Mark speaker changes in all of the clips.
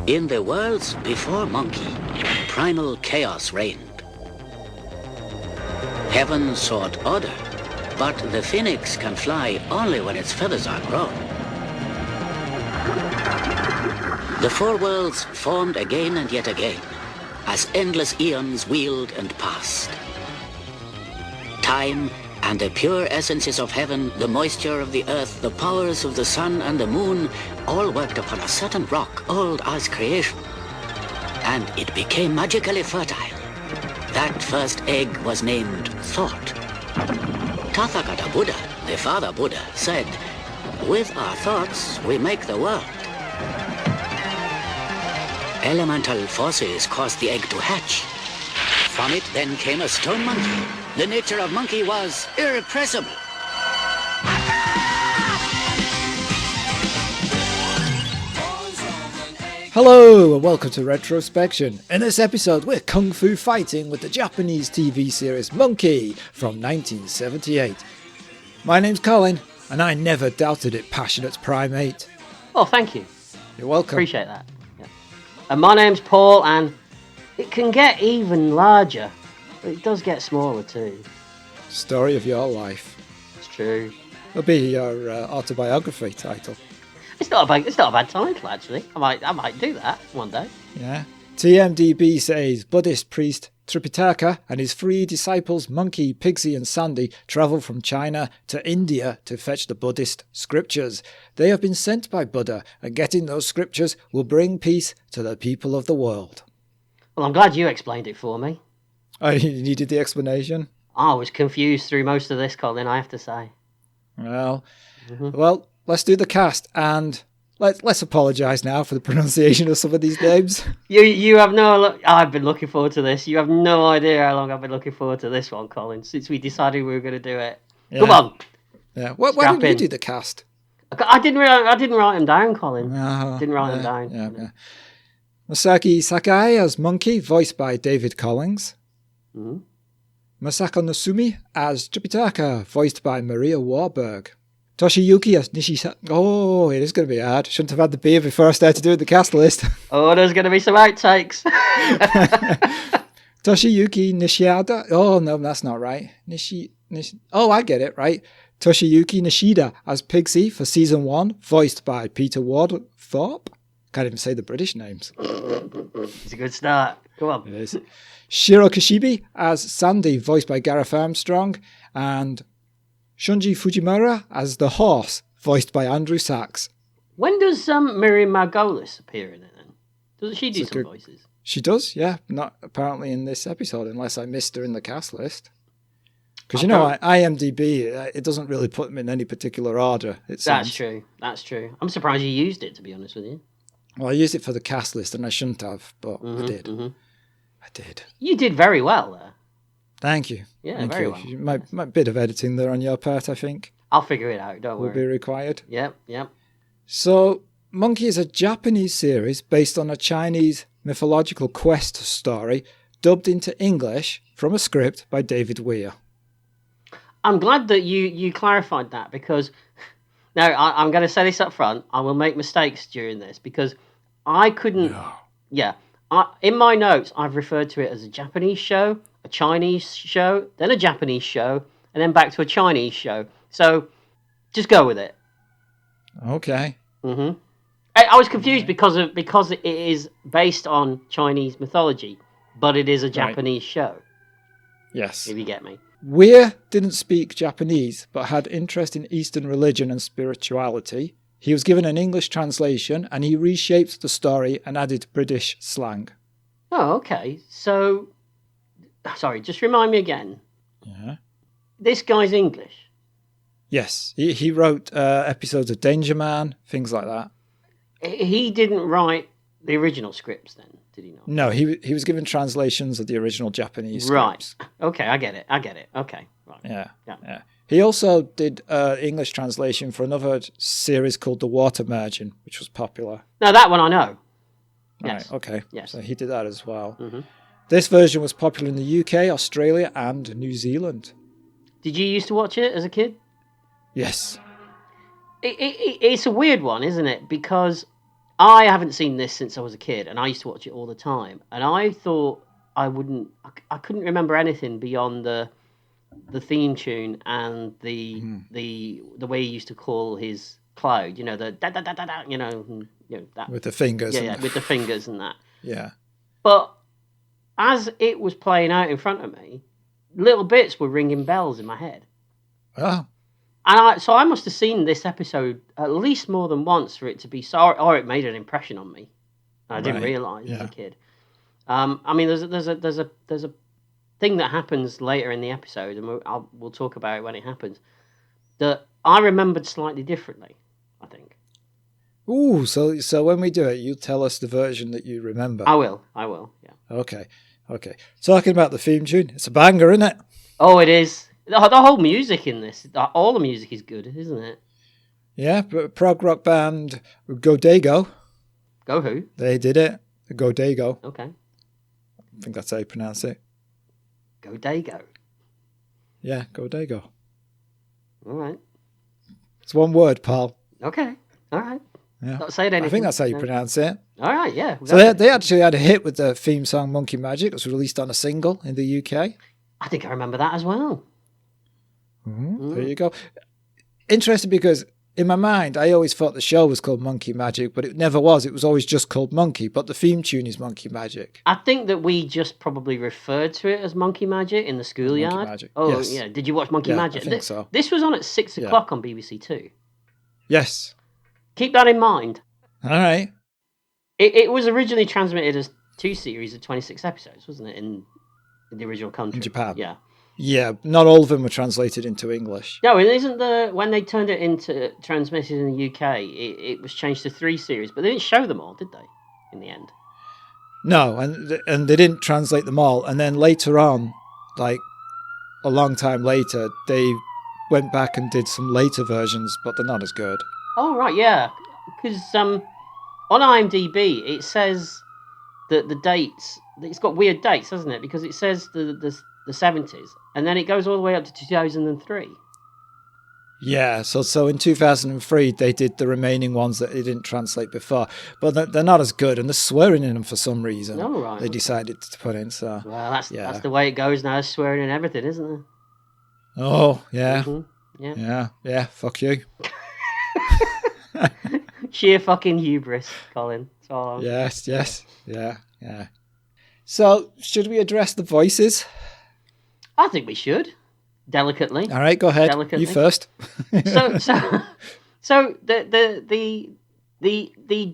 Speaker 1: In the worlds before Monkey, primal chaos reigned. Heaven sought order, but the phoenix can fly only when its feathers are grown. The four worlds formed again and yet again, as endless eons wheeled and passed. Time and the pure essences of heaven, the moisture of the earth, the powers of the sun and the moon, all worked upon a certain rock old as creation. And it became magically fertile. That first egg was named Thought. Tathagata Buddha, the father Buddha, said, "With our thoughts, we make the world." Elemental forces caused the egg to hatch. From it then came a stone monkey. The nature of monkey was irrepressible.
Speaker 2: Hello and welcome to Retrospection. In this episode we're kung fu fighting with the Japanese TV series Monkey from 1978. My name's Colin and I never doubted it, passionate primate.
Speaker 3: Oh, thank you.
Speaker 2: You're welcome.
Speaker 3: Appreciate that. Yeah. And my name's Paul, and it can get even larger, but it does get smaller too.
Speaker 2: Story of your life.
Speaker 3: It's true.
Speaker 2: It'll be your autobiography title.
Speaker 3: It's not a bad title, actually. I might do that one day.
Speaker 2: Yeah. TMDB says Buddhist priest Tripitaka and his three disciples Monkey, Pigsy and Sandy travel from China to India to fetch the Buddhist scriptures. They have been sent by Buddha, and getting those scriptures will bring peace to the people of the world.
Speaker 3: Well, I'm glad you explained it for me.
Speaker 2: Oh, you needed the explanation?
Speaker 3: I was confused through most of this, Colin, I have to say.
Speaker 2: Well, let's do the cast, and let's apologise now for the pronunciation of some of these names.
Speaker 3: You have no look. I've been looking forward to this. You have no idea how long I've been looking forward to this one, Colin, since we decided we were going to do it. Yeah. Come on.
Speaker 2: Yeah. Why didn't you do the cast?
Speaker 3: I didn't write them down, Colin. Didn't write them down.
Speaker 2: Yeah. Masaki Sakai as Monkey, voiced by David Collins.
Speaker 3: Mm-hmm.
Speaker 2: Masako Nosumi as Tripitaka, voiced by Maria Warburg. Toshiyuki as Nishisa. Oh, it is going to be hard. Shouldn't have had the beer before I started doing the cast list.
Speaker 3: Oh, there's going to be some outtakes.
Speaker 2: Toshiyuki Nishida. Oh, no, that's not right. Oh, I get it, right. Toshiyuki Nishida as Pigsy for season 1, voiced by Peter Wardthorpe. Can't even say the British names.
Speaker 3: It's a good start. Come on.
Speaker 2: It is. Shiro Kishibe as Sandy, voiced by Gareth Armstrong, and Shunji Fujimura as the horse, voiced by Andrew Sachs.
Speaker 3: When does Miriam Margolis appear in it then? Doesn't she do some voices?
Speaker 2: She does, yeah. Not apparently in this episode, unless I missed her in the cast list. Because IMDb, it doesn't really put them in any particular order.
Speaker 3: That's true. I'm surprised you used it, to be honest with you.
Speaker 2: Well, I used it for the cast list, and I shouldn't have, but I did.
Speaker 3: Mm-hmm.
Speaker 2: I did.
Speaker 3: You did very well there.
Speaker 2: Thank you.
Speaker 3: Yeah, very well.
Speaker 2: My bit of editing there on your part, I think.
Speaker 3: I'll figure it out, don't worry.
Speaker 2: Will be required.
Speaker 3: Yep.
Speaker 2: So, Monkey is a Japanese series based on a Chinese mythological quest story dubbed into English from a script by David Weir.
Speaker 3: I'm glad that you clarified that, because now I'm going to say this up front. I will make mistakes during this because I couldn't. No. Yeah. In my notes, I've referred to it as a Japanese show, a Chinese show, then a Japanese show, and then back to a Chinese show. So just go with it.
Speaker 2: Okay.
Speaker 3: Mm-hmm. I was confused because it is based on Chinese mythology, but it is a Japanese show.
Speaker 2: Yes.
Speaker 3: If you get me.
Speaker 2: Weir didn't speak Japanese, but had interest in Eastern religion and spirituality. He was given an English translation, and he reshaped the story and added British slang.
Speaker 3: Oh, okay. So, sorry, just remind me again.
Speaker 2: Yeah.
Speaker 3: This guy's English?
Speaker 2: Yes. He wrote episodes of Danger Man, things like that.
Speaker 3: He didn't write the original scripts then, did he not?
Speaker 2: No, he was given translations of the original Japanese scripts.
Speaker 3: Right. Okay, I get it. Okay. Right.
Speaker 2: Yeah. He also did English translation for another series called The Water Merchant, which was popular.
Speaker 3: No, that one I know. Yes.
Speaker 2: Right, okay.
Speaker 3: Yes.
Speaker 2: So he did that as well.
Speaker 3: Mm-hmm.
Speaker 2: This version was popular in the UK, Australia, and New Zealand.
Speaker 3: Did you used to watch it as a kid?
Speaker 2: Yes.
Speaker 3: It's a weird one, isn't it? Because I haven't seen this since I was a kid, and I used to watch it all the time. And I thought I couldn't remember anything beyond the theme tune and the way he used to call his cloud. You know, the da da da da da. That
Speaker 2: With the fingers.
Speaker 3: yeah, with the fingers and that.
Speaker 2: Yeah.
Speaker 3: But as it was playing out in front of me, little bits were ringing bells in my head.
Speaker 2: Oh.
Speaker 3: And so I must have seen this episode at least more than once for it to be so, or it made an impression on me. I didn't realise as a kid. I mean, there's a thing that happens later in the episode, and we'll talk about it when it happens, that I remembered slightly differently, I think.
Speaker 2: Ooh, so when we do it, you tell us the version that you remember.
Speaker 3: I will, yeah.
Speaker 2: Okay. Talking about the theme tune, it's a banger, isn't it?
Speaker 3: Oh, it is. The whole music in this, all the music is good, isn't it?
Speaker 2: Yeah, but prog rock band Go.
Speaker 3: Go who?
Speaker 2: They did it. Go.
Speaker 3: Okay.
Speaker 2: I think that's how you pronounce it.
Speaker 3: Go.
Speaker 2: Yeah, Go.
Speaker 3: All right.
Speaker 2: It's one word, pal.
Speaker 3: Okay. All right.
Speaker 2: Yeah.
Speaker 3: Not saying anything.
Speaker 2: I think that's how you pronounce it.
Speaker 3: All right, yeah.
Speaker 2: So they actually had a hit with the theme song Monkey Magic. It was released on a single in the UK.
Speaker 3: I think I remember that as well.
Speaker 2: There you go. Interesting because in my mind, I always thought the show was called Monkey Magic, but it never was. It was always just called Monkey, but the theme tune is Monkey Magic.
Speaker 3: I think that we just probably referred to it as Monkey Magic in the schoolyard.
Speaker 2: Monkey Magic.
Speaker 3: Oh,
Speaker 2: yes.
Speaker 3: yeah. Did you watch Monkey Magic?
Speaker 2: I think so.
Speaker 3: This was on at 6 o'clock on BBC Two.
Speaker 2: Yes.
Speaker 3: Keep that in mind.
Speaker 2: All right.
Speaker 3: It was originally transmitted as 2 series of 26 episodes, wasn't it, in the original country?
Speaker 2: In Japan.
Speaker 3: Yeah.
Speaker 2: Yeah, not all of them were translated into English.
Speaker 3: No, it isn't when they turned it into transmitted in the UK, it was changed to 3 series, but they didn't show them all, did they, in the end?
Speaker 2: No, and they didn't translate them all. And then later on, like a long time later, they went back and did some later versions, but they're not as good.
Speaker 3: Oh, right, yeah. Because on IMDb, it says that the dates, it's got weird dates, hasn't it? Because it says the 70s, and then it goes all the way up to 2003.
Speaker 2: Yeah, so in 2003, they did the remaining ones that they didn't translate before. But they're not as good, and they're swearing in them for some reason.
Speaker 3: Oh, right.
Speaker 2: They decided to put in, so...
Speaker 3: Well, that's the way it goes now, swearing in everything, isn't it?
Speaker 2: Oh, yeah.
Speaker 3: Mm-hmm.
Speaker 2: Yeah, fuck you.
Speaker 3: Sheer fucking hubris, Colin. That's all.
Speaker 2: Yes, yeah. So, should we address the voices?
Speaker 3: I think we should. Delicately.
Speaker 2: All right, go ahead.
Speaker 3: Delicately.
Speaker 2: You first.
Speaker 3: So the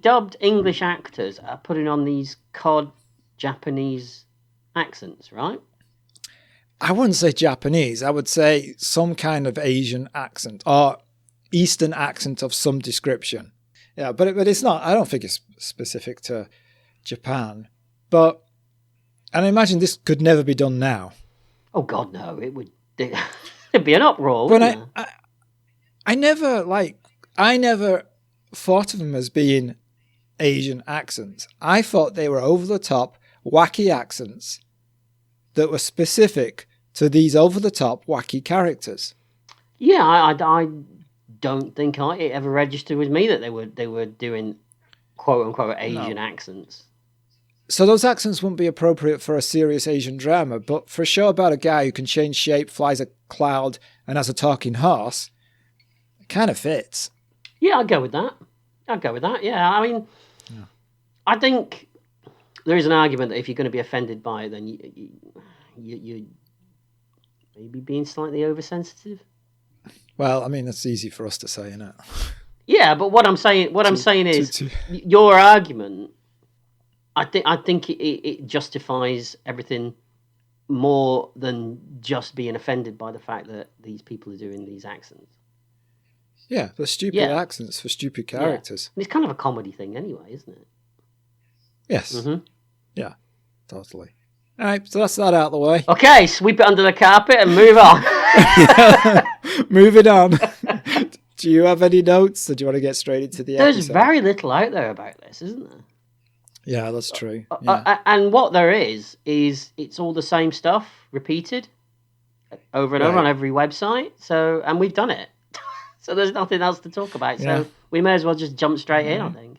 Speaker 3: dubbed English actors are putting on these cod Japanese accents, right?
Speaker 2: I wouldn't say Japanese. I would say some kind of Asian accent or Eastern accent of some description. Yeah, but it's not. I don't think it's specific to Japan. And I imagine this could never be done now.
Speaker 3: Oh God, no! It would. It'd be an uproar.
Speaker 2: But I never thought of them as being Asian accents. I thought they were over the top, wacky accents that were specific to these over the top, wacky characters.
Speaker 3: Yeah, I don't think it ever registered with me that they were doing quote unquote Asian accents.
Speaker 2: So those accents wouldn't be appropriate for a serious Asian drama, but for a show about a guy who can change shape, flies a cloud, and has a talking horse, it kind of fits.
Speaker 3: Yeah, I'd go with that. Yeah, I mean, I think there is an argument that if you're going to be offended by it, then you maybe being slightly oversensitive.
Speaker 2: Well, I mean, that's easy for us to say, isn't it?
Speaker 3: Yeah, but what I'm saying is your argument. I think it justifies everything more than just being offended by the fact that these people are doing these accents.
Speaker 2: Yeah, they're stupid accents for stupid characters.
Speaker 3: Yeah. It's kind of a comedy thing anyway, isn't it?
Speaker 2: Yes.
Speaker 3: Mm-hmm.
Speaker 2: Yeah, totally. All right, so that's that out of the way.
Speaker 3: Okay, sweep it under the carpet and move on.
Speaker 2: Moving on. Do you have any notes, or do you want to get straight into the episode?
Speaker 3: There's very little out there about this, isn't there?
Speaker 2: Yeah, that's true. Yeah.
Speaker 3: And what there is it's all the same stuff repeated over and over on every website. So, and we've done it. So there's nothing else to talk about. So we may as well just jump straight in, I think.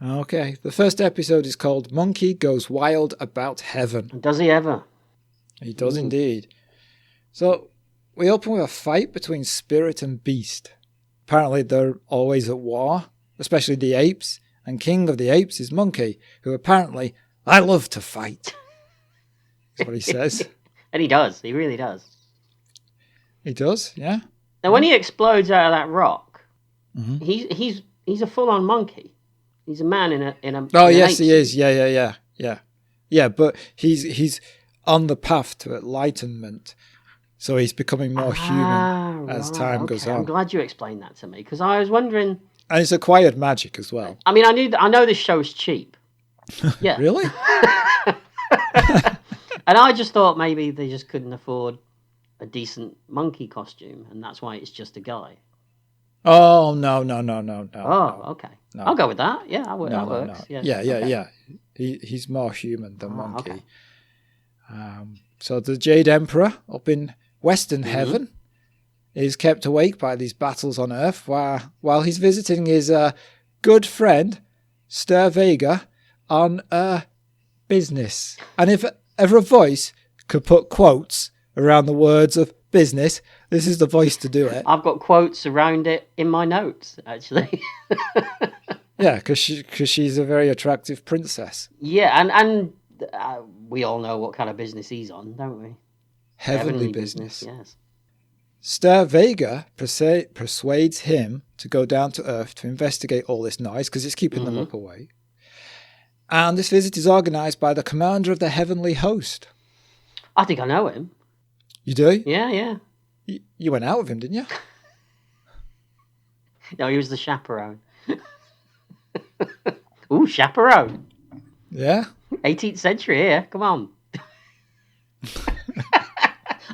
Speaker 2: Okay, the first episode is called Monkey Goes Wild About Heaven.
Speaker 3: Does he ever?
Speaker 2: He does indeed. So, we open with a fight between spirit and beast. Apparently they're always at war, especially the apes, and king of the apes is Monkey, who apparently, I love to fight. That's what he says.
Speaker 3: And he does. He really does.
Speaker 2: He does, yeah.
Speaker 3: Now, when he explodes out of that rock,
Speaker 2: Mm-hmm.
Speaker 3: he's a full-on monkey. He's a man in a.
Speaker 2: Oh,
Speaker 3: in an
Speaker 2: yes,
Speaker 3: ape
Speaker 2: he
Speaker 3: suit.
Speaker 2: is. Yeah, but he's on the path to enlightenment. So he's becoming more human as time goes on.
Speaker 3: I'm glad you explained that to me, because I was wondering.
Speaker 2: And it's acquired magic as well.
Speaker 3: I mean, I know this show's cheap. Yeah.
Speaker 2: Really?
Speaker 3: And I just thought maybe they just couldn't afford a decent monkey costume, and that's why it's just a guy.
Speaker 2: Oh, no.
Speaker 3: Oh, okay.
Speaker 2: No.
Speaker 3: I'll go with that. Yeah, that
Speaker 2: No.
Speaker 3: works. Yeah.
Speaker 2: Yeah.
Speaker 3: Okay.
Speaker 2: He's more human than Monkey.
Speaker 3: Okay.
Speaker 2: So the Jade Emperor up in Western Heaven is kept awake by these battles on Earth while he's visiting his good friend, Stir Vega, on business. And if ever a voice could put quotes around the words of business, this is the voice to do it.
Speaker 3: I've got quotes around it in my notes, actually.
Speaker 2: Yeah, because she's a very attractive princess.
Speaker 3: Yeah, and we all know what kind of business he's on, don't we?
Speaker 2: Heavenly business.
Speaker 3: Yes.
Speaker 2: Stir Vega persuades him to go down to Earth to investigate all this noise because it's keeping them up away. And this visit is organised by the commander of the heavenly host.
Speaker 3: I think I know him.
Speaker 2: You do?
Speaker 3: Yeah.
Speaker 2: You went out with him, didn't you?
Speaker 3: No, he was the chaperone. Ooh, chaperone.
Speaker 2: Yeah.
Speaker 3: 18th century here. Come on.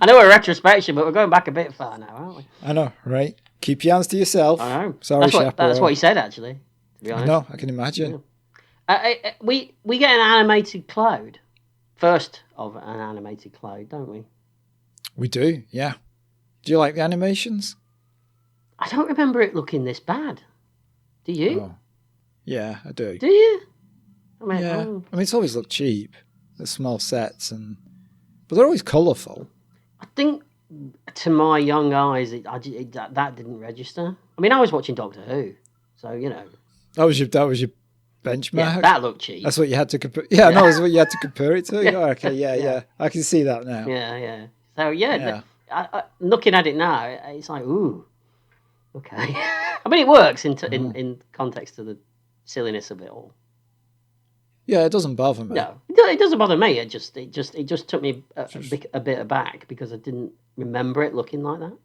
Speaker 3: I know we're retrospection, but we're going back a bit far now, aren't we?
Speaker 2: I know, right? Keep your hands to yourself.
Speaker 3: I know.
Speaker 2: Sorry, chaperone.
Speaker 3: That's what he said, actually, to be honest.
Speaker 2: No, I can imagine.
Speaker 3: We get an animated cloud. First of an animated cloud, don't we?
Speaker 2: We do, yeah. Do you like the animations?
Speaker 3: I don't remember it looking this bad. Do you?
Speaker 2: Oh. Yeah, I do.
Speaker 3: Do you? I mean,
Speaker 2: Yeah. I mean, it's always looked cheap. The small sets, but they're always colourful.
Speaker 3: I think to my young eyes, that didn't register. I mean, I was watching Doctor Who, so you know.
Speaker 2: That was your benchmark.
Speaker 3: Yeah, that looked cheap.
Speaker 2: That's what you had to compare. Yeah, no, that's what you had to compare it to.
Speaker 3: Yeah.
Speaker 2: Oh, okay, yeah. I can see that now.
Speaker 3: Yeah. So yeah. Looking at it now, it's like ooh, okay. I mean, it works in context of the silliness of it all.
Speaker 2: Yeah, it doesn't bother me.
Speaker 3: No, it doesn't bother me. It just took me a bit aback because I didn't remember it looking like that.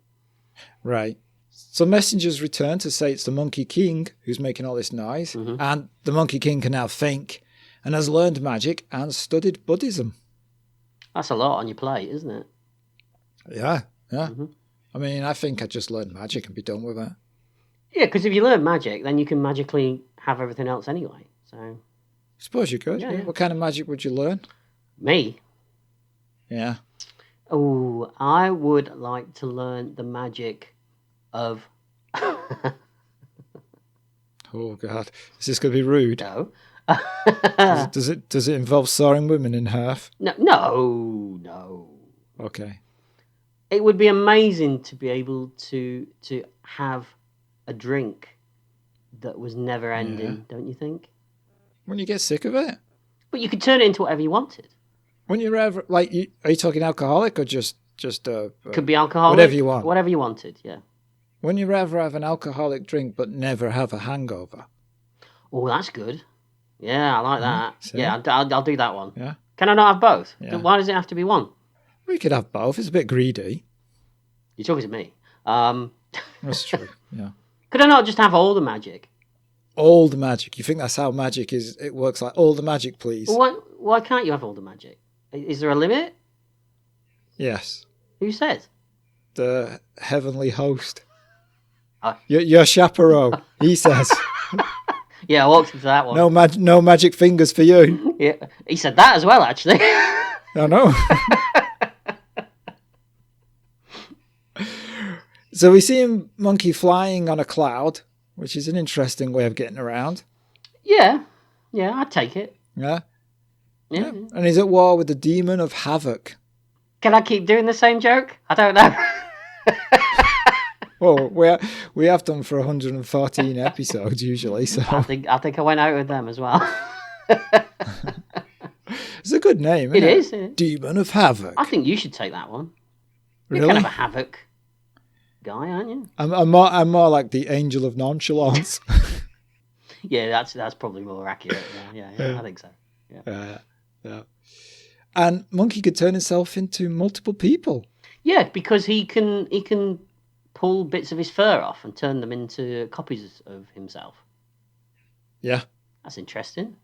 Speaker 2: Right. So messengers return to say it's the Monkey King who's making all this noise, and the Monkey King can now think and has learned magic and studied Buddhism.
Speaker 3: That's a lot on your plate, isn't it?
Speaker 2: Yeah. I mean, I think I'd just learn magic and be done with it.
Speaker 3: Yeah, because if you learn magic, then you can magically have everything else anyway. So,
Speaker 2: Suppose you could.
Speaker 3: Yeah.
Speaker 2: What kind of magic would you learn?
Speaker 3: me,
Speaker 2: Yeah.
Speaker 3: oh, I would like to learn the magic of
Speaker 2: Oh God, is this going to be rude?
Speaker 3: no,
Speaker 2: Does it involve sawing women in half?
Speaker 3: no.
Speaker 2: Okay.
Speaker 3: It would be amazing to be able to have a drink that was never ending, don't you think?
Speaker 2: When you get sick of it?
Speaker 3: But you could turn it into whatever you wanted.
Speaker 2: When you're ever are you talking alcoholic or just
Speaker 3: Could be alcoholic.
Speaker 2: whatever you want?
Speaker 3: Whatever you wanted, yeah.
Speaker 2: When you ever have an alcoholic drink but never have a hangover?
Speaker 3: Oh, that's good. Yeah, I like that.
Speaker 2: see?
Speaker 3: Yeah, I'll do that one.
Speaker 2: Yeah.
Speaker 3: Can I not have both?
Speaker 2: Yeah.
Speaker 3: Why does it have to be one?
Speaker 2: We could have both. It's a bit greedy.
Speaker 3: You're talking to me.
Speaker 2: That's true. Yeah.
Speaker 3: Could I not just have all the magic?
Speaker 2: All the magic. You think that's how magic is? It works like all the magic, please.
Speaker 3: Well, why can't you have all the magic? Is there a limit?
Speaker 2: Yes.
Speaker 3: Who says?
Speaker 2: The heavenly host.
Speaker 3: Oh.
Speaker 2: Your chaperone. He says.
Speaker 3: Yeah, I walked into that one.
Speaker 2: No magic fingers for you.
Speaker 3: Yeah, he said that as well, actually.
Speaker 2: I know. So we see Monkey flying on a cloud, which is an interesting way of getting around.
Speaker 3: Yeah. Yeah, I'd take it.
Speaker 2: Yeah?
Speaker 3: Yeah.
Speaker 2: And he's at war with the demon of havoc.
Speaker 3: Can I keep doing the same joke? I don't know.
Speaker 2: Well, we have done for 114 episodes usually, so
Speaker 3: I think I went out with them as well.
Speaker 2: it's a good name,
Speaker 3: It
Speaker 2: isn't
Speaker 3: is.
Speaker 2: Demon of Havoc.
Speaker 3: I think you should take that one. You're
Speaker 2: Really?
Speaker 3: kind of a havoc guy, aren't you?
Speaker 2: I'm more like the Angel of Nonchalance.
Speaker 3: Yeah, that's probably more accurate. Yeah, I think so. Yeah.
Speaker 2: Yeah. And Monkey could turn himself into multiple people.
Speaker 3: Yeah, because he can pull bits of his fur off and turn them into copies of himself.
Speaker 2: Yeah.
Speaker 3: That's interesting.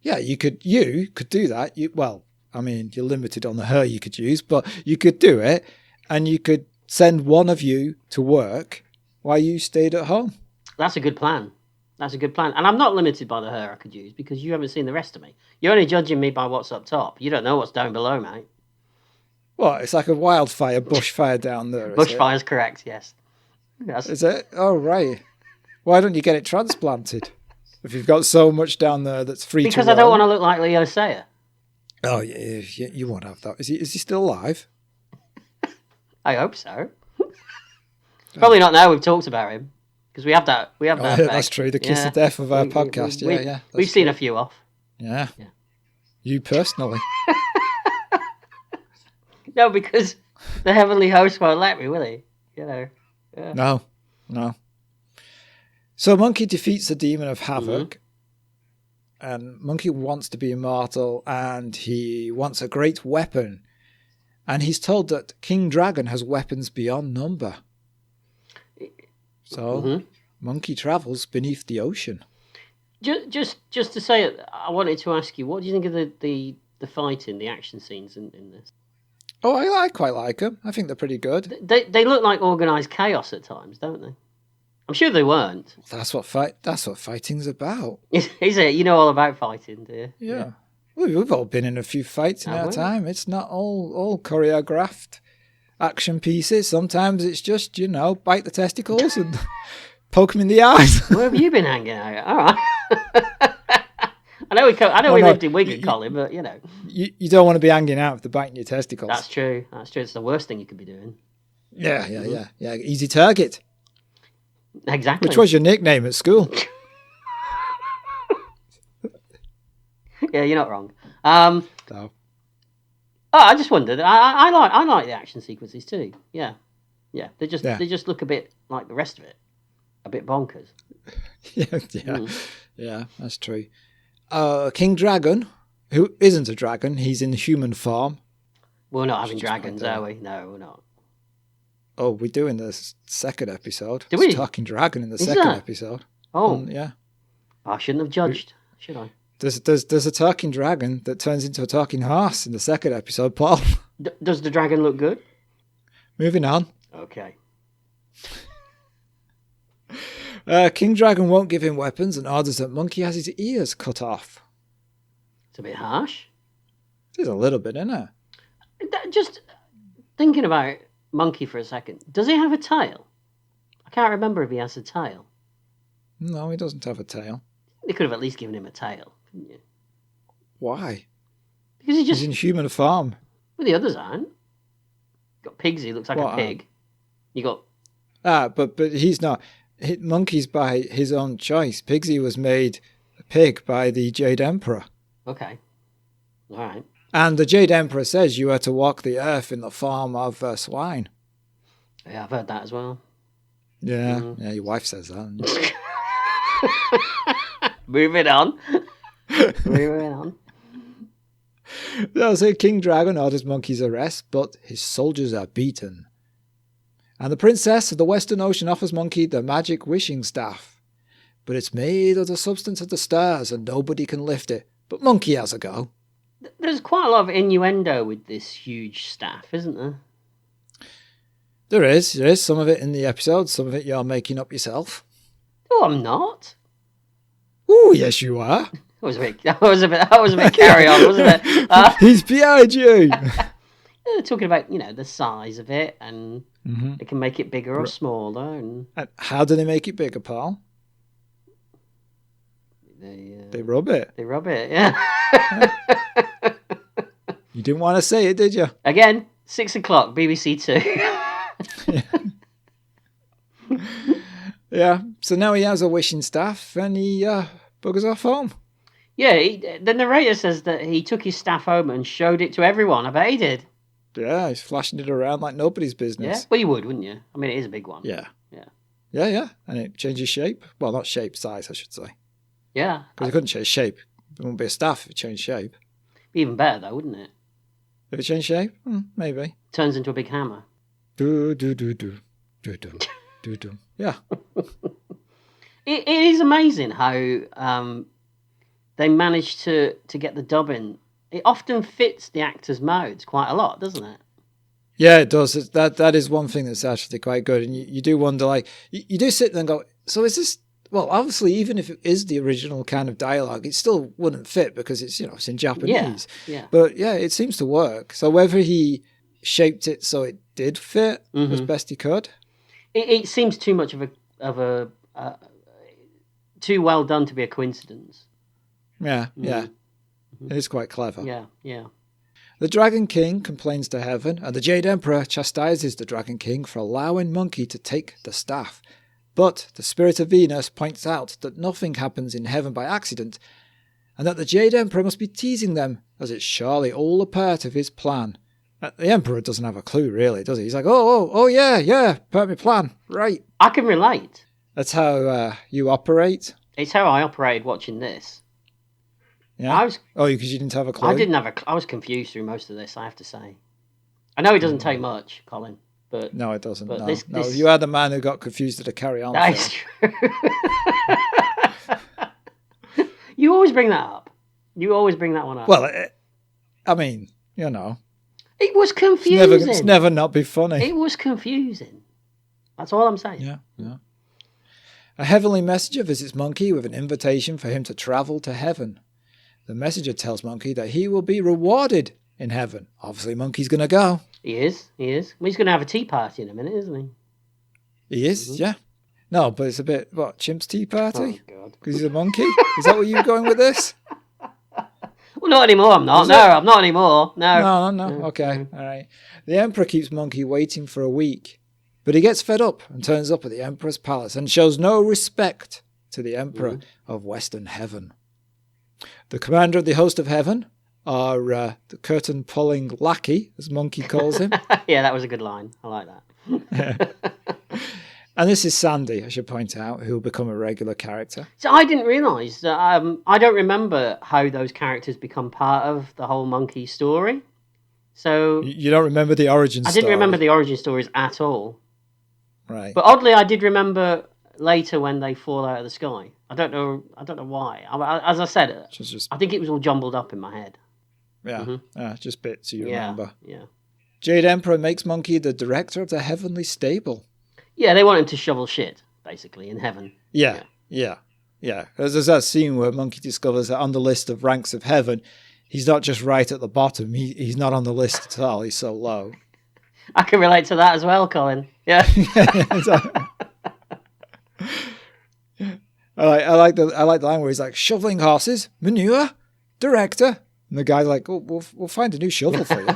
Speaker 2: Yeah, you could do that. You're limited on the hair you could use, but you could do it, and you could send one of you to work while you stayed at home.
Speaker 3: That's a good plan. And I'm not limited by the hair I could use because you haven't seen the rest of me. You're only judging me by what's up top. You don't know what's down below, mate.
Speaker 2: What? It's like a wildfire, bushfire down there.
Speaker 3: Bushfire's correct, yes.
Speaker 2: Is it? Oh, right. Why don't you get it transplanted? If you've got so much down there that's free
Speaker 3: because
Speaker 2: to
Speaker 3: I don't
Speaker 2: roam.
Speaker 3: want to look like Leo Sayer.
Speaker 2: Oh, yeah, you won't have that. Is he still alive?
Speaker 3: I hope so. Probably not now we've talked about him. Because we have that.
Speaker 2: Yeah, that's true. The kiss of death of our podcast.
Speaker 3: We've seen a few off.
Speaker 2: Yeah. You personally.
Speaker 3: No, because the heavenly host won't let me, will he? You know. Yeah.
Speaker 2: No. So Monkey defeats the demon of havoc, and Monkey wants to be immortal, and he wants a great weapon, and he's told that King Dragon has weapons beyond number. So Monkey travels beneath the ocean.
Speaker 3: Just to say it, I wanted to ask you, what do you think of the fighting, the action scenes in this?
Speaker 2: Oh, I quite like them. I think they're pretty good.
Speaker 3: They look like organised chaos at times, don't they? I'm sure they weren't.
Speaker 2: That's what fighting's about.
Speaker 3: Is it? You know all about fighting, do you?
Speaker 2: Yeah. We've all been in a few fights in our time. It's not all choreographed action pieces. Sometimes it's just, bite the testicles and poke them in the eyes.
Speaker 3: Where have you been hanging out? All right. I know we lived in Wigan, Colin, but
Speaker 2: You don't want to be hanging out if they're biting your testicles.
Speaker 3: That's true. It's the worst thing you could be doing.
Speaker 2: Yeah. Easy target.
Speaker 3: Exactly.
Speaker 2: Which was your nickname at school?
Speaker 3: Yeah, you're not wrong.
Speaker 2: No.
Speaker 3: Oh, I just wondered. I like the action sequences too. Yeah. They just look a bit like the rest of it, a bit bonkers.
Speaker 2: Yeah, that's true. King Dragon, who isn't a dragon, he's in human form.
Speaker 3: We're not having dragons, are we? No, we're not.
Speaker 2: Oh, we do in the second episode.
Speaker 3: Do we?
Speaker 2: Talking dragon in the second episode.
Speaker 3: Oh,
Speaker 2: yeah.
Speaker 3: I shouldn't have judged, should I?
Speaker 2: There's a talking dragon that turns into a talking horse in the second episode, Paul.
Speaker 3: Does the dragon look good?
Speaker 2: Moving on.
Speaker 3: Okay.
Speaker 2: King Dragon won't give him weapons and orders that Monkey has his ears cut off.
Speaker 3: It's a bit harsh.
Speaker 2: There's a little bit, isn't it?
Speaker 3: Just thinking about Monkey for a second. Does he have a tail? I can't remember if he has a tail.
Speaker 2: No, he doesn't have a tail.
Speaker 3: They could have at least given him a tail, couldn't you?
Speaker 2: Why?
Speaker 3: Because
Speaker 2: he's in human form.
Speaker 3: Well, the others aren't. You got Pigsy, looks like a pig. You got...
Speaker 2: But he's not. Monkey's by his own choice. Pigsy was made a pig by the Jade Emperor.
Speaker 3: Okay. All right.
Speaker 2: And the Jade Emperor says you are to walk the earth in the form of swine.
Speaker 3: Yeah, I've heard that as well.
Speaker 2: Yeah, yeah, your wife says that.
Speaker 3: Moving on.
Speaker 2: So King Dragon orders Monkey's arrest, but his soldiers are beaten. And the princess of the Western Ocean offers Monkey the magic wishing staff. But it's made of the substance of the stars and nobody can lift it. But Monkey has a go.
Speaker 3: There's quite a lot of innuendo with this huge staff, isn't there?
Speaker 2: There is some of it in the episode, some of it you're making up yourself.
Speaker 3: Oh, I'm not.
Speaker 2: Oh, yes, you are.
Speaker 3: That was a bit carry on, wasn't it?
Speaker 2: He's behind you.
Speaker 3: They're talking about, the size of it, and they can make it bigger or smaller. And
Speaker 2: how do they make it bigger, Paul? They rub it.
Speaker 3: They rub it, yeah.
Speaker 2: You didn't want to say it, did you?
Speaker 3: Again, 6 o'clock, BBC Two.
Speaker 2: Yeah. So now he has a wishing staff and he buggers off home.
Speaker 3: Yeah, the narrator says that he took his staff home and showed it to everyone. I bet he did.
Speaker 2: Yeah, he's flashing it around like nobody's business.
Speaker 3: Yeah, well, you would, wouldn't you? I mean, it is a big one.
Speaker 2: Yeah.
Speaker 3: Yeah.
Speaker 2: Yeah. And it changes shape. Well, not shape, size, I should say.
Speaker 3: Yeah.
Speaker 2: Because it couldn't change shape. It wouldn't be a staff if it changed shape.
Speaker 3: Be even better, though, wouldn't it?
Speaker 2: If it changed shape? Maybe.
Speaker 3: Turns into a big hammer.
Speaker 2: Do. Yeah.
Speaker 3: It is amazing how they managed to get the dubbing. It often fits the actors' mouths quite a lot, doesn't it?
Speaker 2: Yeah, it does. That is one thing that's actually quite good. And you do wonder, like, you do sit there and go, so is this... Well, obviously, even if it is the original kind of dialogue, it still wouldn't fit because it's, it's in Japanese.
Speaker 3: Yeah.
Speaker 2: But yeah, it seems to work. So whether he shaped it so it did fit as best he could.
Speaker 3: It seems too much of a too well done to be a coincidence.
Speaker 2: Yeah. It is quite clever.
Speaker 3: Yeah.
Speaker 2: The Dragon King complains to heaven, and the Jade Emperor chastises the Dragon King for allowing Monkey to take the staff. But the Spirit of Venus points out that nothing happens in heaven by accident, and that the Jade Emperor must be teasing them, as it's surely all a part of his plan. The Emperor doesn't have a clue, really, does he? He's like, oh, yeah, part of my plan, right.
Speaker 3: I can relate.
Speaker 2: That's how you operate?
Speaker 3: It's how I operated watching this.
Speaker 2: Yeah? Because you didn't have a clue?
Speaker 3: I was confused through most of this, I have to say. I know it doesn't take much, Colin. But,
Speaker 2: no, it doesn't.
Speaker 3: But
Speaker 2: no.
Speaker 3: This...
Speaker 2: You had a man who got confused at a Carry On.
Speaker 3: That is true. You always bring that up. You always bring that one up.
Speaker 2: Well, I mean,
Speaker 3: It was confusing.
Speaker 2: It's never not be funny.
Speaker 3: It was confusing. That's all I'm saying.
Speaker 2: Yeah. A heavenly messenger visits Monkey with an invitation for him to travel to heaven. The messenger tells Monkey that he will be rewarded in heaven. Obviously, Monkey's going to go. He
Speaker 3: is. Well, he's going to have a tea party in a minute, isn't he?
Speaker 2: He is, yeah. No, but it's a bit, Chimp's tea party?
Speaker 3: Oh, God.
Speaker 2: Because he's a monkey? Is that where you're going with this?
Speaker 3: Well, not anymore, I'm not. I'm not anymore.
Speaker 2: No. Okay, all right. The Emperor keeps Monkey waiting for a week, but he gets fed up and turns up at the Emperor's palace and shows no respect to the Emperor of Western Heaven. The commander of the host of heaven, or the curtain-pulling lackey, as Monkey calls him.
Speaker 3: Yeah, that was a good line. I like that.
Speaker 2: And this is Sandy, I should point out, who will become a regular character.
Speaker 3: So I didn't realise that. I don't remember how those characters become part of the whole Monkey story. So
Speaker 2: you don't remember the origin story?
Speaker 3: I didn't remember the origin stories at all.
Speaker 2: Right.
Speaker 3: But oddly, I did remember later when they fall out of the sky. I don't know why. As I said, I think it was all jumbled up in my head.
Speaker 2: Yeah, just bits you remember.
Speaker 3: Yeah. Jade
Speaker 2: Emperor makes Monkey the director of the heavenly stable.
Speaker 3: Yeah, they want him to shovel shit, basically, in heaven.
Speaker 2: Yeah. There's that scene where Monkey discovers that on the list of ranks of heaven, he's not just right at the bottom. He's not on the list at all. He's so low.
Speaker 3: I can relate to that as well, Colin. Yeah.
Speaker 2: I like the line where he's like, shoveling horses, manure, director. And the guy's like, we'll find a new shovel for you.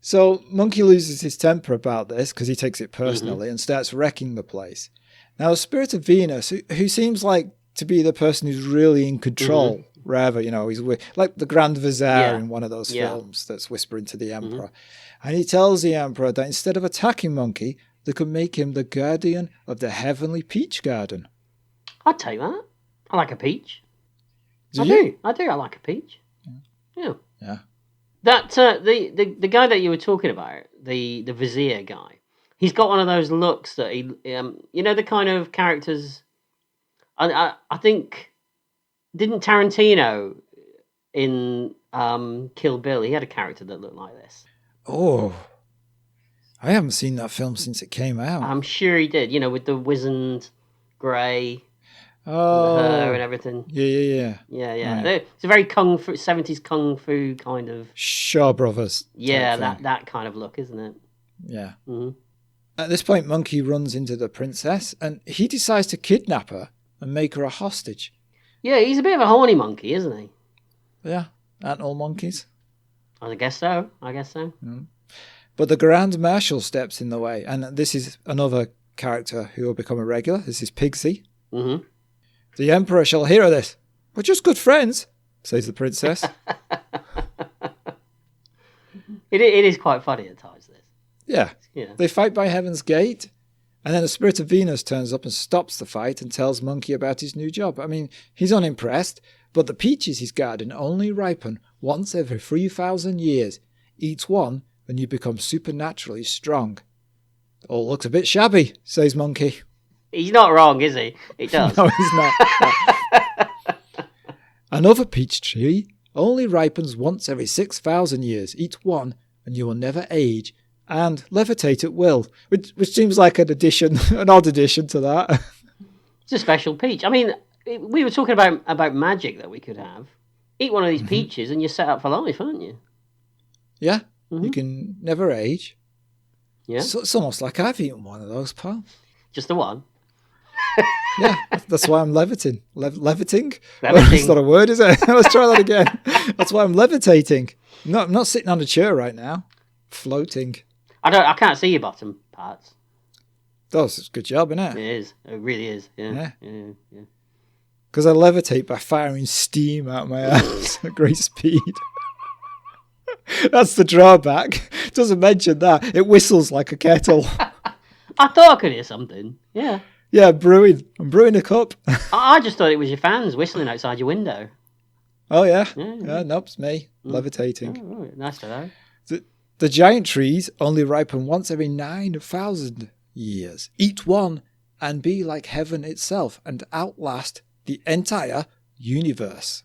Speaker 2: So Monkey loses his temper about this because he takes it personally and starts wrecking the place. Now, the Spirit of Venus, who seems like to be the person who's really in control, rather, he's like the Grand Vizier in one of those films that's whispering to the Emperor. And he tells the Emperor that instead of attacking Monkey, they could make him the guardian of the heavenly peach garden.
Speaker 3: I'd take that. I like a peach. I do. I like a peach. Yeah. That the guy that you were talking about, the Vizier guy, he's got one of those looks that he, the kind of characters. I think, didn't Tarantino in Kill Bill? He had a character that looked like this.
Speaker 2: Oh, I haven't seen that film since it came out.
Speaker 3: I'm sure he did. With the wizened grey. Her and everything.
Speaker 2: Yeah.
Speaker 3: Right. It's a very 70s kung fu kind of.
Speaker 2: Shaw Brothers.
Speaker 3: Yeah, that kind of look, isn't it?
Speaker 2: Yeah. At this point, Monkey runs into the princess and he decides to kidnap her and make her a hostage.
Speaker 3: Yeah, he's a bit of a horny monkey, isn't he?
Speaker 2: Yeah, aren't all monkeys?
Speaker 3: I guess so.
Speaker 2: But the Grand Marshal steps in the way, and this is another character who will become a regular. This is Pigsy.
Speaker 3: Mm-hmm.
Speaker 2: The Emperor shall hear of this. We're just good friends, says the princess.
Speaker 3: It is quite funny at times, this.
Speaker 2: Yeah. They fight by Heaven's Gate, and then the Spirit of Venus turns up and stops the fight and tells Monkey about his new job. I mean, he's unimpressed, but the peaches he's guarding only ripen once every 3,000 years. Eats one when you become supernaturally strong. All looks a bit shabby, says Monkey.
Speaker 3: He's not wrong, is he? It does.
Speaker 2: No, he's not. Another peach tree only ripens once every 6,000 years. Eat one and you will never age and levitate at will, which seems like an odd addition to that.
Speaker 3: It's a special peach. I mean, we were talking about magic that we could have. Eat one of these peaches and you're set up for life, aren't you?
Speaker 2: Yeah, you can never age.
Speaker 3: Yeah.
Speaker 2: So it's almost like I've eaten one of those, pal.
Speaker 3: Just the one?
Speaker 2: Yeah, that's why I'm leviting. Leviting?
Speaker 3: Leviting.
Speaker 2: It's not a word, is it? Let's try that again. That's why I'm levitating. No, I'm not sitting on a chair right now. Floating.
Speaker 3: I can't see your bottom parts.
Speaker 2: That's a good job, isn't it?
Speaker 3: It is. It really is. Yeah.
Speaker 2: Because I levitate by firing steam out my ass at great speed. That's the drawback. Doesn't mention that. It whistles like a kettle.
Speaker 3: I thought I could hear something. Yeah.
Speaker 2: Yeah, brewing. I'm brewing a cup.
Speaker 3: I just thought it was your fans whistling outside your window.
Speaker 2: Oh, yeah.
Speaker 3: Yeah.
Speaker 2: Nope, it's me. Levitating.
Speaker 3: Oh, right. Nice to know.
Speaker 2: The giant trees only ripen once every 9,000 years. Eat one and be like heaven itself and outlast the entire universe.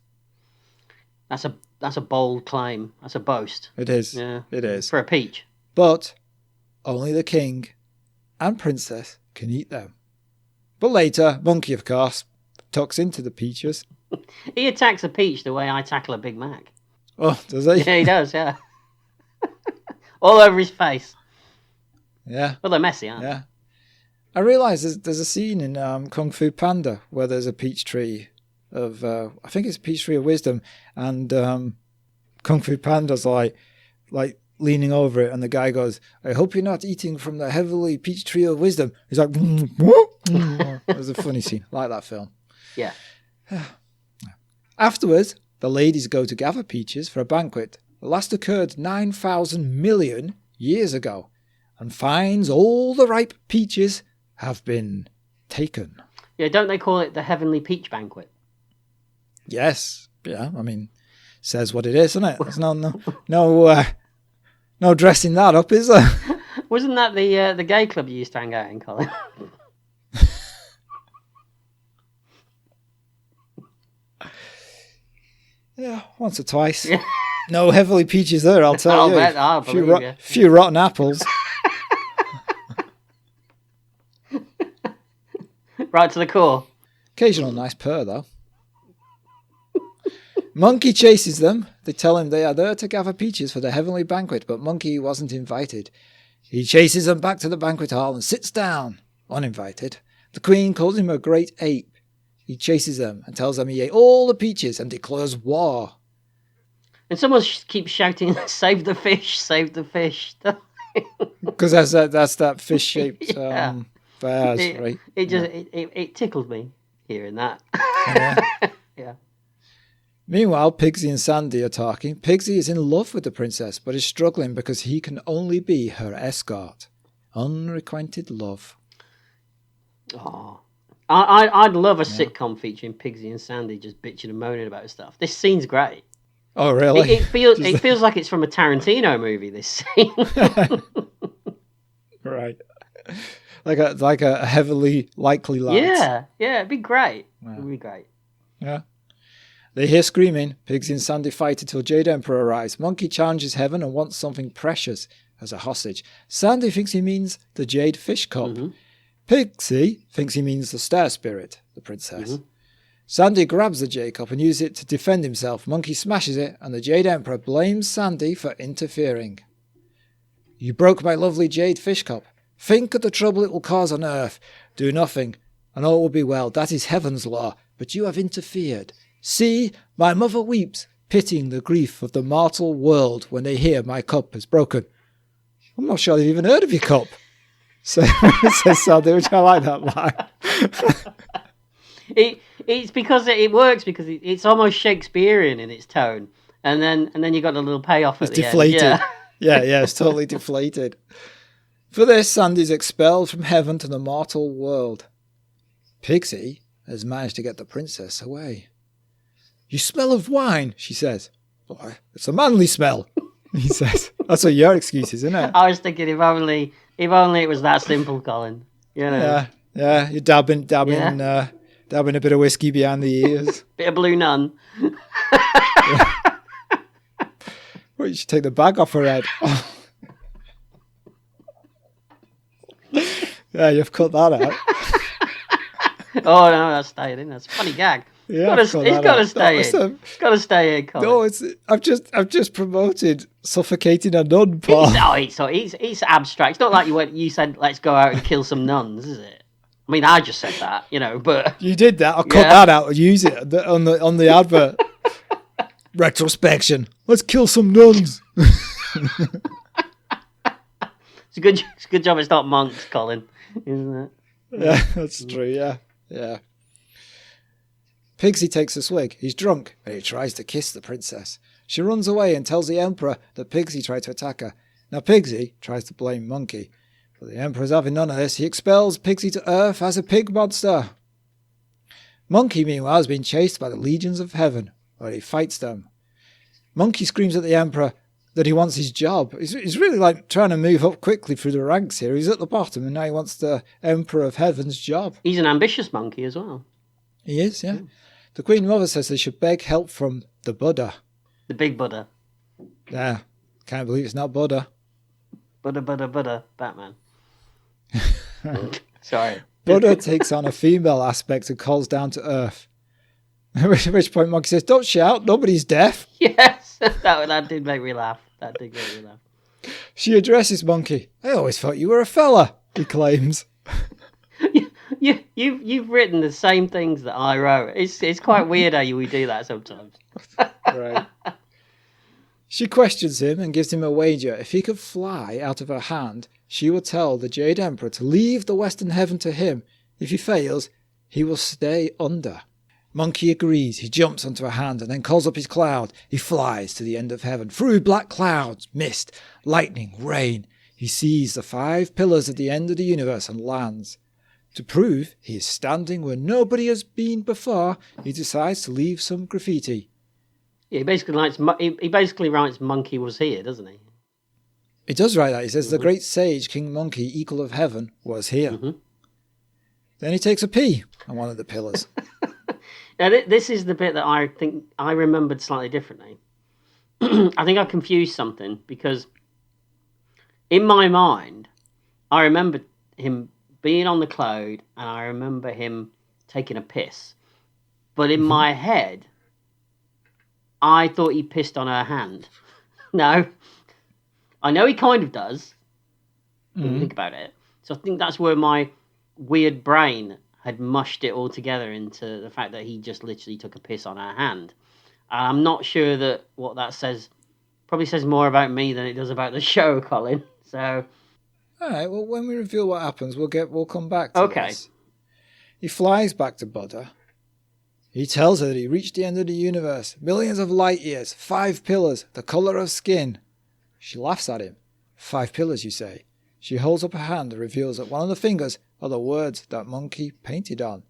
Speaker 3: That's a bold claim. That's a boast.
Speaker 2: It is.
Speaker 3: Yeah.
Speaker 2: It is.
Speaker 3: For a peach.
Speaker 2: But only the king and princess can eat them. But later, Monkey, of course, tucks into the peaches.
Speaker 3: He attacks a peach the way I tackle a Big Mac.
Speaker 2: Oh, does he?
Speaker 3: Yeah, he does, yeah. All over his face.
Speaker 2: Yeah.
Speaker 3: Well, they're messy, aren't they?
Speaker 2: Yeah. I realise there's a scene in Kung Fu Panda where there's a peach tree of, I think it's a peach tree of wisdom, and Kung Fu Panda's like leaning over it, and the guy goes, I hope you're not eating from the heavenly peach tree of wisdom. He's like, it was a funny scene. I like that film.
Speaker 3: Yeah.
Speaker 2: Afterwards, the ladies go to gather peaches for a banquet. The last occurred 9,000 million years ago, and finds all the ripe peaches have been taken.
Speaker 3: Yeah, don't they call it the Heavenly Peach Banquet?
Speaker 2: Yes. Yeah, I mean, says what it is, isn't it? There's no dressing that up, is there?
Speaker 3: Wasn't that the gay club you used to hang out in, Colin?
Speaker 2: Yeah, once or twice. Yeah. No heavily peaches there, I'll tell you.
Speaker 3: I'll believe you.
Speaker 2: Few rotten apples.
Speaker 3: Right to the core.
Speaker 2: Occasional nice purr, though. Monkey chases them. They tell him they are there to gather peaches for the heavenly banquet, but Monkey wasn't invited. He chases them back to the banquet hall and sits down, uninvited. The queen calls him a great ape. He chases them and tells them he ate all the peaches and declares war.
Speaker 3: And someone keeps shouting, save the fish, save the fish.
Speaker 2: Because that's that fish-shaped vase, right?
Speaker 3: It tickled me hearing that.
Speaker 2: Yeah.
Speaker 3: Yeah.
Speaker 2: Meanwhile, Pigsy and Sandy are talking. Pigsy is in love with the princess, but is struggling because he can only be her escort. Unrequited love.
Speaker 3: Oh, I'd love a sitcom featuring Pigsy and Sandy just bitching and moaning about stuff. This scene's great.
Speaker 2: Oh, really?
Speaker 3: It feels like it's from a Tarantino movie, this scene.
Speaker 2: Right. Like a heavily likely light.
Speaker 3: Yeah, it'd be great.
Speaker 2: Wow.
Speaker 3: It'd be great.
Speaker 2: Yeah. They hear screaming. Pigsy and Sandy fight until Jade Emperor arrives. Monkey challenges Heaven and wants something precious as a hostage. Sandy thinks he means the Jade Fish Cup.
Speaker 3: Mm-hmm.
Speaker 2: Pigsy thinks he means the Star Spirit, the princess. Mm-hmm. Sandy grabs the Jade Cup and uses it to defend himself. Monkey smashes it, and the Jade Emperor blames Sandy for interfering. You broke my lovely Jade Fish Cup. Think of the trouble it will cause on earth. Do nothing, and all will be well. That is heaven's law. But you have interfered. See, my mother weeps, pitying the grief of the mortal world when they hear my cup is broken. I'm not sure they've even heard of your cup. So, says Sandy, which I like that line.
Speaker 3: It's because it works because it's almost Shakespearean in its tone, and then you got a little payoff at the
Speaker 2: deflated.
Speaker 3: end.
Speaker 2: Yeah, it's totally deflated. For this, Sandy's expelled from heaven to the mortal world. Pixie has managed to get the princess away. You smell of wine, she says. Boy, it's a manly smell, he says. That's what your excuse is, isn't it?
Speaker 3: I was thinking if only it was that simple, Colin. You know.
Speaker 2: Yeah. You're dabbing a bit of whiskey behind the ears.
Speaker 3: Bit of Blue Nun.
Speaker 2: Well, you should take the bag off her head. Yeah, you've cut that out.
Speaker 3: Oh no, that's staying in. That's a funny gag.
Speaker 2: Yeah,
Speaker 3: it's got to stay in. It's got to stay in, Colin.
Speaker 2: No, I've just promoted suffocating a nun, Paul.
Speaker 3: It's abstract. It's not like you said, let's go out and kill some nuns, is it? I mean, I just said that, but...
Speaker 2: You did that. I'll cut that out and use it on the advert. Retrospection. Let's kill some nuns.
Speaker 3: It's a good job it's not monks, Colin, isn't it?
Speaker 2: Yeah, that's true, yeah. Pigsy takes a swig. He's drunk, and he tries to kiss the princess. She runs away and tells the Emperor that Pigsy tried to attack her. Now Pigsy tries to blame Monkey, but the Emperor's having none of this. He expels Pigsy to Earth as a pig monster. Monkey, meanwhile, has been chased by the legions of heaven, where he fights them. Monkey screams at the Emperor that he wants his job. He's really like trying to move up quickly through the ranks here. He's at the bottom, and now he wants the Emperor of Heaven's job.
Speaker 3: He's an ambitious monkey as well.
Speaker 2: He is, yeah. The Queen Mother says they should beg help from the Buddha.
Speaker 3: The big Buddha.
Speaker 2: Yeah, can't believe it's not Buddha.
Speaker 3: Buddha, Batman. Sorry.
Speaker 2: Buddha takes on a female aspect and calls down to Earth. At which point Monkey says, don't shout, nobody's deaf.
Speaker 3: Yes, that did make me laugh.
Speaker 2: She addresses Monkey. I always thought you were a fella, he claims.
Speaker 3: You've written the same things that I wrote. It's quite weird how we do that sometimes.
Speaker 2: Right. She questions him and gives him a wager. If he could fly out of her hand, she will tell the Jade Emperor to leave the Western Heaven to him. If he fails, he will stay under. Monkey agrees. He jumps onto her hand and then calls up his cloud. He flies to the end of heaven, through black clouds, mist, lightning, rain. He sees the 5 pillars at the end of the universe and lands. To prove he is standing where nobody has been before, he decides to leave some graffiti.
Speaker 3: Yeah, he basically writes Monkey was here, doesn't he?
Speaker 2: He does write that. He says, the great sage King Monkey, equal of heaven, was here. Mm-hmm. Then he takes a pee on one of the pillars.
Speaker 3: Now, this is the bit that I think I remembered slightly differently. I think I confused something because in my mind, I remember him being on the cloud and I remember him taking a piss. But in my head, I thought he pissed on her hand. No. I know he kind of does, when you think about it. So I think that's where my weird brain had mushed it all together into the fact that he just literally took a piss on her hand. And I'm not sure that what that says probably says more about me than it does about the show, Colin. So,
Speaker 2: all right. Well, when we reveal what happens, we'll come back to this. He flies back to Buddha. He tells her that he reached the end of the universe, millions of light years, 5 pillars, the colour of skin. She laughs at him. 5 pillars, you say? She holds up her hand and reveals that one of the fingers are the words that Monkey painted on.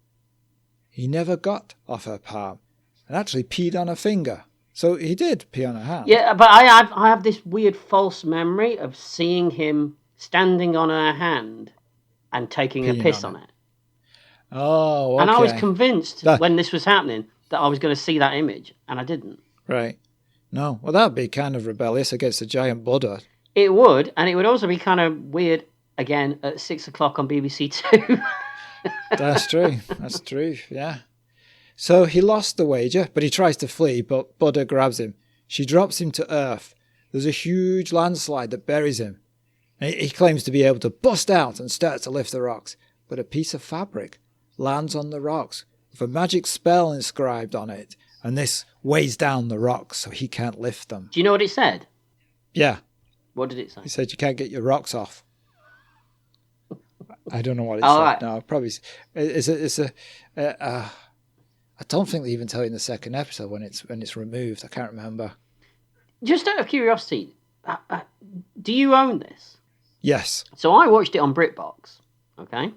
Speaker 2: He never got off her palm and actually peed on her finger. So he did pee on her hand. Yeah,
Speaker 3: but I have this weird false memory of seeing him standing on her hand and taking a piss on it.
Speaker 2: Oh, okay.
Speaker 3: And I was convinced when this was happening that I was going to see that image, and I didn't.
Speaker 2: Right. No. Well, that would be kind of rebellious against a giant Buddha.
Speaker 3: It would, and it would also be kind of weird, again, at 6 o'clock on BBC Two.
Speaker 2: That's true, yeah. So he lost the wager, but he tries to flee, but Buddha grabs him. She drops him to Earth. There's a huge landslide that buries him. He claims to be able to bust out and start to lift the rocks, but a piece of fabric lands on the rocks with a magic spell inscribed on it, and this weighs down the rocks so he can't lift them.
Speaker 3: Do you know what it said?
Speaker 2: Yeah.
Speaker 3: What did it say?
Speaker 2: He said you can't get your rocks off. I don't know what it
Speaker 3: Oh,
Speaker 2: said.
Speaker 3: right.
Speaker 2: No, probably I don't think they even tell you in the second episode when it's removed. I can't remember.
Speaker 3: Just out of curiosity, do you own this?
Speaker 2: Yes.
Speaker 3: So I watched it on BritBox, okay?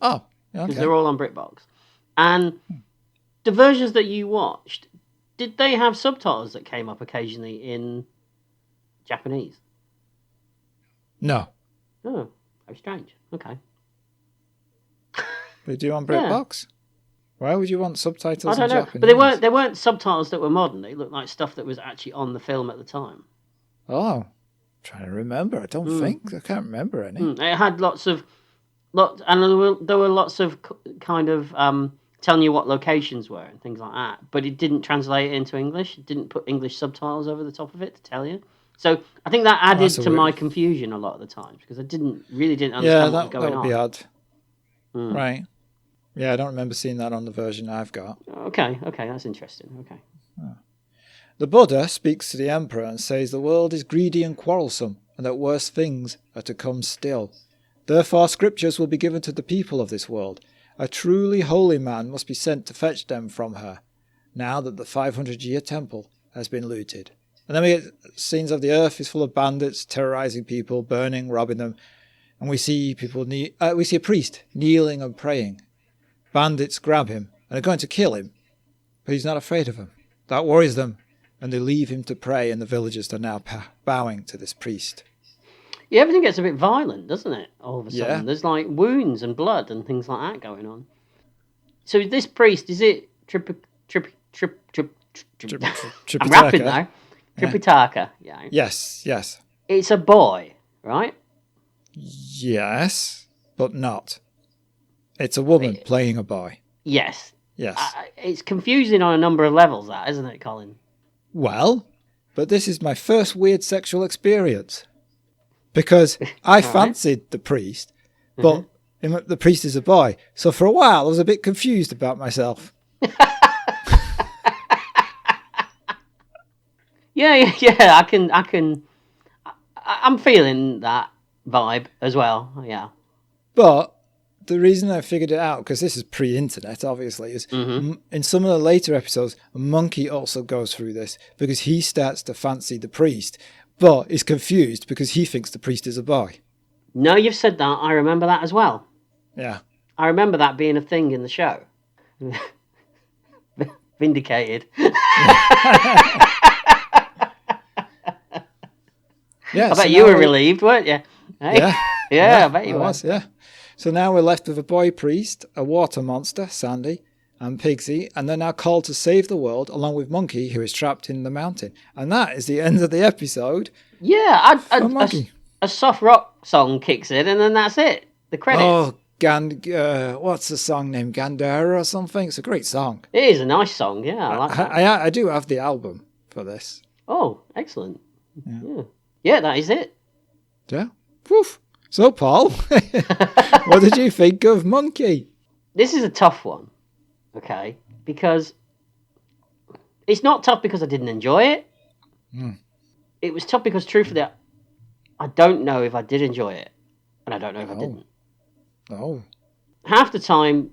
Speaker 2: Oh,
Speaker 3: Because
Speaker 2: okay.
Speaker 3: they're all on BritBox. And the versions that you watched, did they have subtitles that came up occasionally in Japanese?
Speaker 2: No.
Speaker 3: Oh, how strange. Okay.
Speaker 2: They do on
Speaker 3: Yeah.
Speaker 2: BritBox? Why would you want subtitles
Speaker 3: I don't
Speaker 2: in
Speaker 3: know.
Speaker 2: Japanese?
Speaker 3: But they weren't subtitles that were modern. They looked like stuff that was actually on the film at the time.
Speaker 2: Oh, I'm trying to remember. I don't think. I can't remember any.
Speaker 3: It had and there were lots of kind of telling you what locations were and things like that. But it didn't translate it into English. It didn't put English subtitles over the top of it to tell you. So I think that added to my confusion a lot of the times because I didn't understand what was going on.
Speaker 2: That would be odd. Right. Yeah, I don't remember seeing that on the version I've got.
Speaker 3: Okay, that's interesting. Okay.
Speaker 2: The Buddha speaks to the emperor and says the world is greedy and quarrelsome, and that worse things are to come still. Therefore scriptures will be given to the people of this world. A truly holy man must be sent to fetch them from her, now that the 500-year temple has been looted. And then we get scenes of the earth is full of bandits, terrorizing people, burning, robbing them. And we see we see a priest kneeling and praying. Bandits grab him and are going to kill him, but he's not afraid of them. That worries them, and they leave him to pray, and the villagers are now bowing to this priest.
Speaker 3: Yeah, everything gets a bit violent, doesn't it? All of a sudden,
Speaker 2: Yeah.
Speaker 3: there's like wounds and blood and things like that going on. So this priest, is it I'm rapping now. Tripitaka, yeah.
Speaker 2: Yes.
Speaker 3: It's a boy, right?
Speaker 2: Yes, but not. It's a woman playing a boy.
Speaker 3: Yes.
Speaker 2: Yes.
Speaker 3: It's confusing on a number of levels, that, isn't it, Colin?
Speaker 2: Well, but this is my first weird sexual experience. Because I fancied the priest, but the priest is a boy. So for a while I was a bit confused about myself.
Speaker 3: Yeah, I'm feeling that vibe as well, yeah.
Speaker 2: But the reason I figured it out, because this is pre-internet, obviously, is in some of the later episodes, Monkey also goes through this because he starts to fancy the priest, but is confused because he thinks the priest is a boy.
Speaker 3: No, you've said that. I remember that as well.
Speaker 2: Yeah.
Speaker 3: I remember that being a thing in the show. Vindicated.
Speaker 2: Yeah.
Speaker 3: I bet you were relieved, weren't you? Hey?
Speaker 2: Yeah.
Speaker 3: Yeah, I bet you were.
Speaker 2: was, yeah. So now we're left with a boy priest, a water monster, Sandy, and Pigsy, and they're now called to save the world along with Monkey, who is trapped in the mountain. And that is the end of the episode.
Speaker 3: Yeah,
Speaker 2: Monkey.
Speaker 3: a soft rock song kicks in, and then that's it. The credits.
Speaker 2: Oh, what's the song name? Gandhara or something? It's a great song.
Speaker 3: It is a nice song, yeah. I like that.
Speaker 2: I do have the album for this.
Speaker 3: Oh, excellent. Yeah, that is it.
Speaker 2: Yeah. Woof. So, Paul, what did you think of Monkey?
Speaker 3: This is a tough one, okay? Because it's not tough because I didn't enjoy it. It was tough because, truthfully, I don't know if I did enjoy it, and I don't know if I didn't.
Speaker 2: Oh.
Speaker 3: Half the time,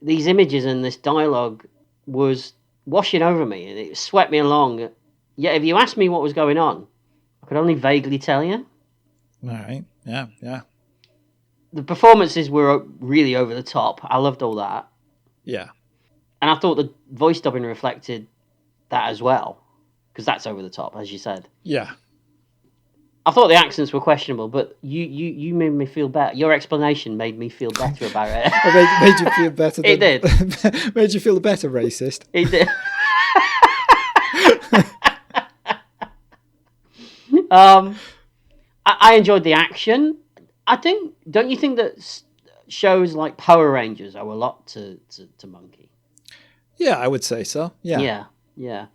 Speaker 3: these images and this dialogue was washing over me, and it swept me along. Yet, if you asked me what was going on, I could only vaguely tell you.
Speaker 2: All right. Yeah.
Speaker 3: The performances were really over the top. I loved all that.
Speaker 2: Yeah.
Speaker 3: And I thought the voice dubbing reflected that as well, because that's over the top, as you said.
Speaker 2: Yeah.
Speaker 3: I thought the accents were questionable, but you made me feel better. Your explanation made me feel better about it.
Speaker 2: It made you feel better.
Speaker 3: It did.
Speaker 2: Made you feel a better racist.
Speaker 3: It did. I enjoyed the action. Don't you think that shows like Power Rangers owe a lot to Monkey?
Speaker 2: Yeah, I would say so. Yeah.
Speaker 3: Yeah.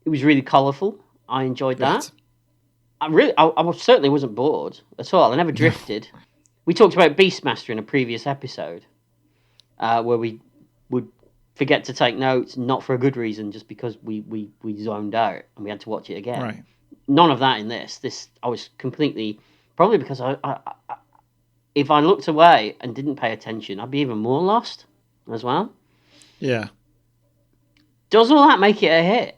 Speaker 3: It was really colourful. I enjoyed that. I certainly wasn't bored at all. I never drifted. We talked about Beastmaster in a previous episode, where we would forget to take notes, not for a good reason, just because we zoned out and we had to watch it again.
Speaker 2: Right.
Speaker 3: None of that in this. This I was completely, probably because I if I looked away and didn't pay attention, I'd be even more lost as well.
Speaker 2: Yeah.
Speaker 3: Does all that make it a hit?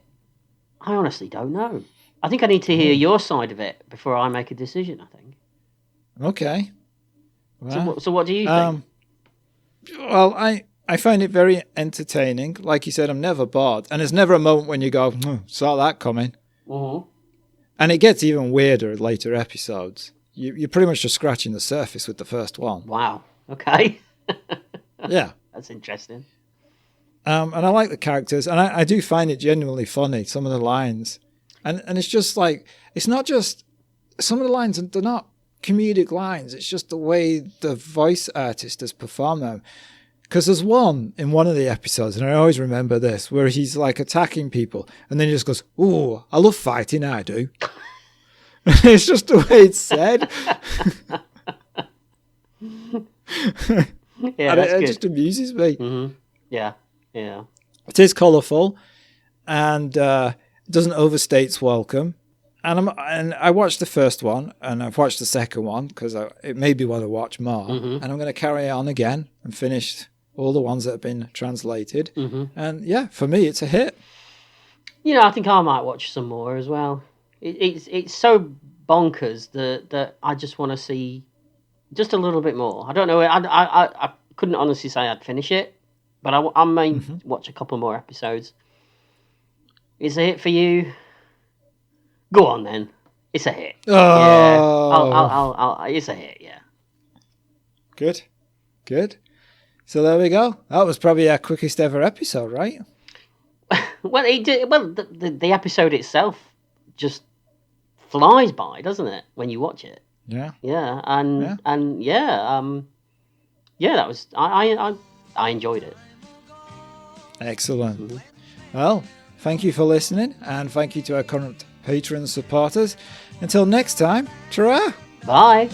Speaker 3: I honestly don't know. I think I need to hear your side of it before I make a decision, I think.
Speaker 2: Okay. Well,
Speaker 3: So what do you think?
Speaker 2: Well, I find it very entertaining. Like you said, I'm never bored. And there's never a moment when you go, saw that coming.
Speaker 3: Mm-hmm.
Speaker 2: And it gets even weirder in later episodes. You're pretty much just scratching the surface with the first one.
Speaker 3: Wow. Okay.
Speaker 2: Yeah.
Speaker 3: That's interesting.
Speaker 2: And I like the characters. And I do find it genuinely funny, some of the lines. And it's just like, it's not just, some of the lines, they're not comedic lines. It's just the way the voice artist has performed them. Because there's one in one of the episodes, and I always remember this, where he's like attacking people, and then he just goes, "Ooh, I love fighting, I do." It's just the way it's said.
Speaker 3: Yeah,
Speaker 2: and
Speaker 3: that's
Speaker 2: it
Speaker 3: good.
Speaker 2: just amuses me.
Speaker 3: Mm-hmm. Yeah.
Speaker 2: It is colourful, and it doesn't overstay its welcome. And I watched the first one, and I've watched the second one because it made me want to watch more.
Speaker 3: Mm-hmm.
Speaker 2: And I'm going to carry on again and finish all the ones that have been translated.
Speaker 3: Mm-hmm.
Speaker 2: And yeah, for me, it's a hit.
Speaker 3: I think I might watch some more as well. It's so bonkers that I just want to see just a little bit more. I don't know. I couldn't honestly say I'd finish it, but I may watch a couple more episodes. Is a hit for you? Go on then. It's a hit.
Speaker 2: Oh.
Speaker 3: Yeah. I'll it's a hit. Yeah.
Speaker 2: Good. So there we go. That was probably our quickest ever episode, right?
Speaker 3: Well, it did. Well, the episode itself just flies by, doesn't it? When you watch it.
Speaker 2: Yeah.
Speaker 3: Yeah, and that was I enjoyed it.
Speaker 2: Excellent.
Speaker 3: Mm-hmm.
Speaker 2: Well, thank you for listening, and thank you to our current patrons supporters. Until next time, ta-ra!
Speaker 3: Bye.